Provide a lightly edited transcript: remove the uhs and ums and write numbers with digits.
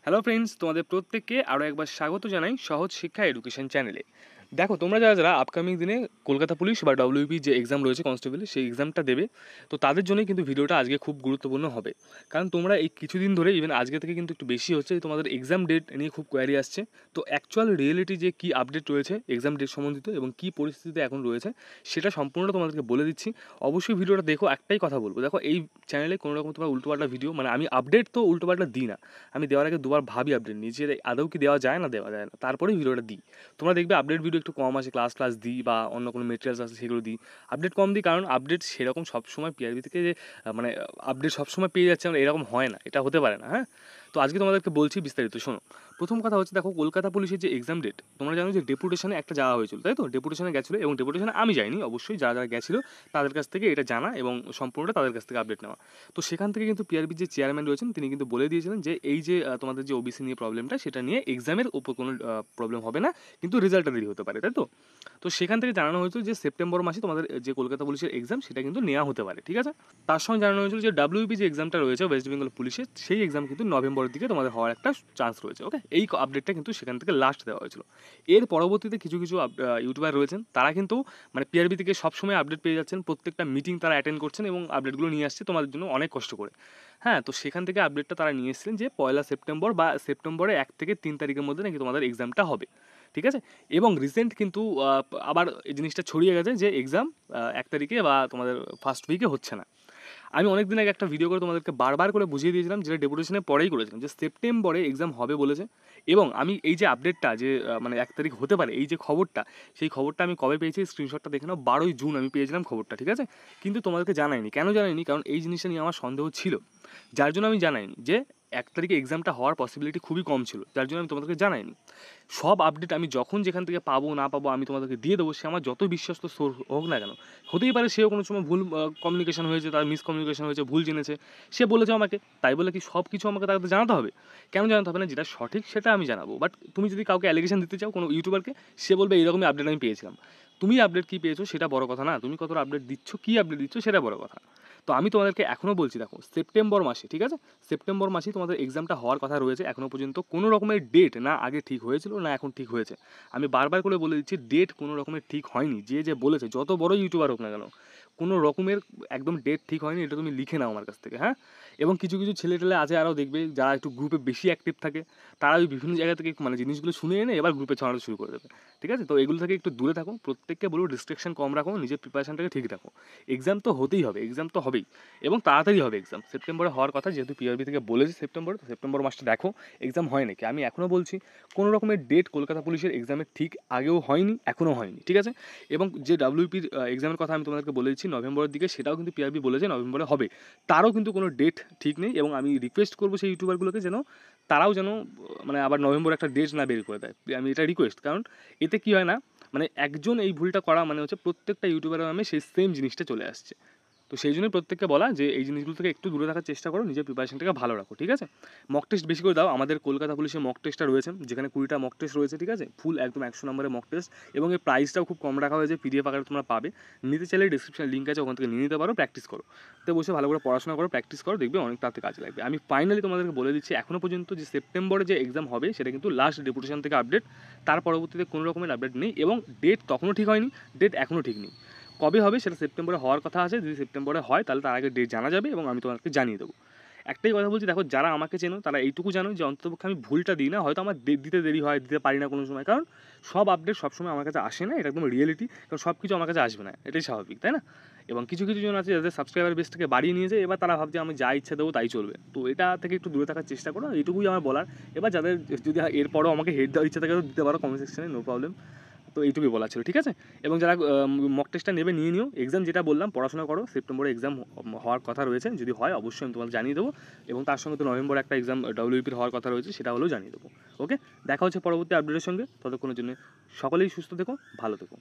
Hello friends, তোমাদের প্রত্যেককে আরও একবার স্বাগত জানাই সহজ শিক্ষা এডুকেশন চ্যানেলে। দেখো, তোমরা যারা যারা আপকামিং দিনে কলকাতা পুলিশ বা ডব্লিউপি যে এক্সাম রয়েছে কনস্টেবলের, সেই এক্সামটা দেবে, তো তাদের জন্যই কিন্তু ভিডিওটা আজকে খুব গুরুত্বপূর্ণ হবে। কারণ তোমরা এই কিছুদিন ধরে, ইভেন আজকে থেকে কিন্তু একটু বেশি হচ্ছে, তোমাদের এক্সাম ডেট নিয়ে খুব কোয়ারি আসছে। তো অ্যাকচুয়াল রিয়েলিটি যে কী আপডেট রয়েছে এক্সাম ডেট সম্বন্ধিত এবং কী পরিস্থিতিতে এখন রয়েছে, সেটা সম্পূর্ণ তোমাদেরকে বলে দিচ্ছি। অবশ্যই ভিডিওটা দেখো। একটাই কথা বলবো, দেখো এই চ্যানেলে কোনো রকম তোমার উল্টোপাল্টা ভিডিও, মানে আমি আপডেট তো উল্টোপাল্টা দিই না। আমি দেওয়ার আগে দুবার ভাবি আপডেট নিজের আদৌ কি দেওয়া যায় না দেওয়া যায় না, তারপরেই ভিডিওটা দিই। তোমরা দেখবে আপডেট ভিডিও একটু কম আসে, ক্লাস দিই বা অন্য কোনো মেটেরিয়ালস আছে সেগুলো দিই। আপডেট কম দিই কারণ আপডেট সেরকম সবসময় পিআরবি থেকে যে মানে আপডেট সবসময় পেয়ে যাচ্ছে আমরা এরকম হয় না, এটা হতে পারে না। হ্যাঁ, তো আজকে তোমাদেরকে বলছি বিস্তারিত, শোনো। প্রথম কথা হচ্ছে, দেখো কলকাতা পুলিশের যে এক্সাম ডেট, তোমরা জানো যে ডেপুটেশনে একটা যাওয়া হয়েছিল, তাই তো? ডেপুটেশনে গেছিলো এবং ডেপুটেশনে আমি যাইনি, অবশ্যই যারা যারা গেছিলো তাদের কাছ থেকে এটা জানা এবং সম্পূর্ণটা তাদের কাছ থেকে আপডেট নেওয়া। তো সেখান থেকে কিন্তু পিআরবির যে চেয়ারম্যান রয়েছেন তিনি কিন্তু বলে দিয়েছিলেন যে এই যে তোমাদের যে ওবিসি নিয়ে প্রবলেমটা, সেটা নিয়ে এক্সামের উপর কোনো প্রবলেম হবে না, কিন্তু রেজাল্টটা দেরি হতে পারে, তাই তো? তো সেখান থেকে জানানো হয়েছিল যে সেপ্টেম্বর মাসে তোমাদের যে কলকাতা পুলিশের এক্সাম, সেটা কিন্তু নেওয়া হতে পারে, ঠিক আছে? তার সঙ্গে জানানো হয়েছিল যে ডাব্লিউপি যে এক্সামটা রয়েছে ওয়েস্ট বেঙ্গল পুলিশের, সেই এক্সাম কিন্তু নভেম্বরের দিকে তোমাদের হওয়ার একটা চান্স রয়েছে। ওকে, এই আপডেটটা কিন্তু সেখান থেকে লাস্ট দেওয়া হয়েছিল। এর পরবর্তীতে কিছু কিছু ইউটিউবার রয়েছেন, তারা কিন্তু মানে পিআরবি থেকে সবসময় আপডেট পেয়ে যাচ্ছেন, প্রত্যেকটা মিটিং তারা অ্যাটেন্ড করছেন এবং আপডেটগুলো নিয়ে আসছে তোমাদের জন্য অনেক কষ্ট করে। হ্যাঁ, তো সেখান থেকে আপডেটটা তারা নিয়ে এসেছিলেন যে পয়লা সেপ্টেম্বর বা সেপ্টেম্বরে 1 থেকে 3 তারিখের মধ্যে নাকি তোমাদের এক্সামটা হবে, ঠিক আছে? এবং রিসেন্ট কিন্তু আবার এই জিনিসটা ছড়িয়ে গেছে যে এক্সাম 1 তারিখে বা তোমাদের ফার্স্ট উইকে হচ্ছে না। আমি অনেকদিন আগে একটা ভিডিও করে তোমাদেরকে বারবার করে বুঝিয়ে দিয়েছিলাম, যেটা ডেপুটেশনের পরেই করেছিলাম, যে সেপ্টেম্বরে এক্সাম হবে বলেছে। এবং আমি এই যে আপডেটটা যে মানে 1 তারিখ হতে পারে, এই যে খবরটা, সেই খবরটা আমি কবে পেয়েছি স্ক্রিনশটটা দেখে নাও, 12ই জুন আমি পেয়েছিলাম খবরটা, ঠিক আছে? কিন্তু তোমাদেরকে জানাইনি। কেন জানাইনি? কারণ এই জিনিসটা নিয়ে আমার সন্দেহ ছিল, যার জন্য আমি জানাইনি। যে 1 তারিখে এক্সামটা হওয়ার পসিবিলিটি খুবই কম ছিল, যার জন্য আমি তোমাদেরকে জানাইনি। সব আপডেট আমি যখন যেখান থেকে পাবো না পাবো আমি তোমাদেরকে দিয়ে দেবো, সে আমার যত বিশ্বস্ত সোর্স হোক না কেন। হতেই পারে সেও কোনো সময় ভুল কমিউনিকেশন হয়েছে, তার মিসকমিউনিকেশন হয়েছে, ভুল জেনেছে, সে বলেছে আমাকে, তাই বলে কি সব কিছু আমাকে তাকে জানাতে হবে? কেন জানাতে হবে না? যেটা সঠিক সেটা আমি জানাবো। বাট তুমি যদি কাউকে অ্যালিগেশন দিতে চাও কোনো ইউটিউবারকে, সে বলবে এইরকমই আপডেট আমি পেয়েছিলাম। তুমি আপডেট কী পেয়েছো সেটা বড় কথা না, তুমি কতটা আপডেট দিচ্ছ, কী আপডেট দিচ্ছ সেটা বড় কথা। তো আমি তোমাদেরকে এখনও বলছি, দেখো সেপ্টেম্বর মাসে, ঠিক আছে? সেপ্টেম্বর মাসেই তোমাদের এক্সামটা হওয়ার কথা রয়েছে। এখনও পর্যন্ত কোনো রকমের ডেট না আগে ঠিক হয়েছিল না এখন ঠিক হয়েছে। আমি বারবার করে বলে দিচ্ছি, ডেট কোনো রকমের ঠিক হয়নি। যে বলেছে, যত বড় ইউটিউবার হোক না কেন, কোনো রকমের একদম ডেট ঠিক হয়নি, এটা তুমি লিখে নাও আমার কাছ থেকে, হ্যাঁ? এবং কিছু কিছু ছেলেটেলে আছে আরও, দেখবে যারা একটু গ্রুপে বেশি অ্যাক্টিভ থাকে, তারা ওই বিভিন্ন জায়গা থেকে মানে জিনিসগুলো শুনে এনে এবার গ্রুপে ছড়ানো শুরু করে দেবে, ঠিক আছে? তো এগুলো থেকে একটু দূরে থাকো। প্রত্যেককে বলবো ডিস্ট্রাকশন কম রাখো, নিজের প্রিপারেশনটাকে ঠিক রাখো। এক্সাম তো হতেই হবে, এক্সাম তো হবেই এবং তাড়াতাড়ি হবে এক্সাম। সেপ্টেম্বরে হওয়ার কথা, যেহেতু পিআরবি থেকে বলেছে সেপ্টেম্বরে, তো সেপ্টেম্বর মাসটা দেখো এক্সাম হয় নাকি। আমি এখনও বলছি, কোনো রকমের ডেট কলকাতা পুলিশের এক্সামের ঠিক আগেও হয়নি, এখনও হয়নি, ঠিক আছে? এবং যে ডাব্লিউপির এক্সামের কথা আমি তোমাদেরকে বলে দিচ্ছি নভেম্বরের দিকে, সেটাও কিন্তু পিআরবি বলেছে নভেম্বরে হবে। তারও কিন্তু কোনো ডেট ঠিক নেই এবং আমি রিকোয়েস্ট করবো সেই ইউটিউবারগুলোকে যেন তারাও যেন মানে আবার নভেম্বরে একটা ডেট না বের করে দেয়। আমি এটা রিকোয়েস্ট, কারণ এতে কী হয় না, মানে একজন এই ভুলটা করা মানে হচ্ছে প্রত্যেকটা ইউটিউবারের নামে সেই সেম জিনিসটা চলে আসছে। তো সেই জন্যই প্রত্যেককে বলা যে এই জিনিসগুলো থেকে একটু দূরে থাকার চেষ্টা করো, নিজের প্রিপারেশনটাকে ভালো রাখো, ঠিক আছে? মক টেস্ট বেশি করে দাও। আমাদের কলকাতা পুলিশের মক টেস্টটা রয়েছে, যেখানে 20টা মক টেস্ট রয়েছে, ঠিক আছে? ফুল একদম 100 নম্বরের মক টেস্ট এবং এর প্রাইসটাও খুব কম রাখা হয়েছে, পিডিএফ আকারে তোমরা পাবে। নিতে চাইলে ডিসক্রিপশনে লিঙ্ক আছে, ওখান থেকে নিয়ে নিতে পারো। প্র্যাকটিস করো, তো বসে ভালো করে পড়াশোনা করো, প্র্যাকটিস করো, দেখবে অনেক তাড়াতাড়ি কাজে লাগবে। আমি ফাইনালি তোমাদেরকে বলে দিচ্ছি, এখনও পর্যন্ত যে সেপ্টেম্বরে যে এক্সাম হবে সেটা কিন্তু লাস্ট ডেপুটেশন থেকে আপডেট, তার পরবর্তীতে কোনো রকমের আপডেট নেই এবং ডেট তখনও ঠিক হয়নি, ডেট এখনও ঠিক নেই। কবে হবে সেটা সেপ্টেম্বরে হওয়ার কথা আছে। যদি সেপ্টেম্বরে হয় তাহলে তার আগে ডেট জানা যাবে এবং আমি তোমাদেরকে জানিয়ে দেবো। একটাই কথা বলছি, দেখো যারা আমাকে চেনো তারা এইটুকু জানো যে অন্ততপক্ষে আমি ভুলটা দিই না। হয়তো আমার দিতে দেরি হয়, দিতে পারি না কোনো সময়, কারণ সব আপডেট সবসময় আমার কাছে আসে না, এটা একদম রিয়েলিটি। কারণ সব কিছু আমার কাছে আসবে না, এটাই স্বাভাবিক, তাই না? এবং কিছু কিছু জন আছে যাদের সাবস্ক্রাইবার বেসটাকে বাড়িয়ে নিয়েছে, এবার তারা ভাবছে আমি যা ইচ্ছা দেবো তাই চলবে। তো এটা থেকে একটু দূরে থাকার চেষ্টা করো, এইটুকুই আমার বলার। এবার যাদের যদি এরপরও আমাকে হেড দেওয়ার ইচ্ছা থাকে তো দিতে পারো কমেন্ট সেকশনে, নো প্রবলেম। তো এইটুকুই বলা ছিল, ঠিক আছে? এবং যারা মক টেস্টটা নেবে নিয়ে নিও। এক্সাম যেটা বললাম, পড়াশোনা করো। সেপ্টেম্বরে এক্সাম হওয়ার কথা রয়েছে, যদি হয় অবশ্যই আমি তোমাকে জানিয়ে দেবো। এবং তার সঙ্গে তো নভেম্বরে একটা এক্সাম ডব্লিউপির হওয়ার কথা রয়েছে, সেটা হলেও জানিয়ে দেবো। ওকে, দেখা হচ্ছে পরবর্তী আপডেটের সঙ্গে। ততক্ষণের জন্য সকলেই সুস্থ থেকো, ভালো থেকো।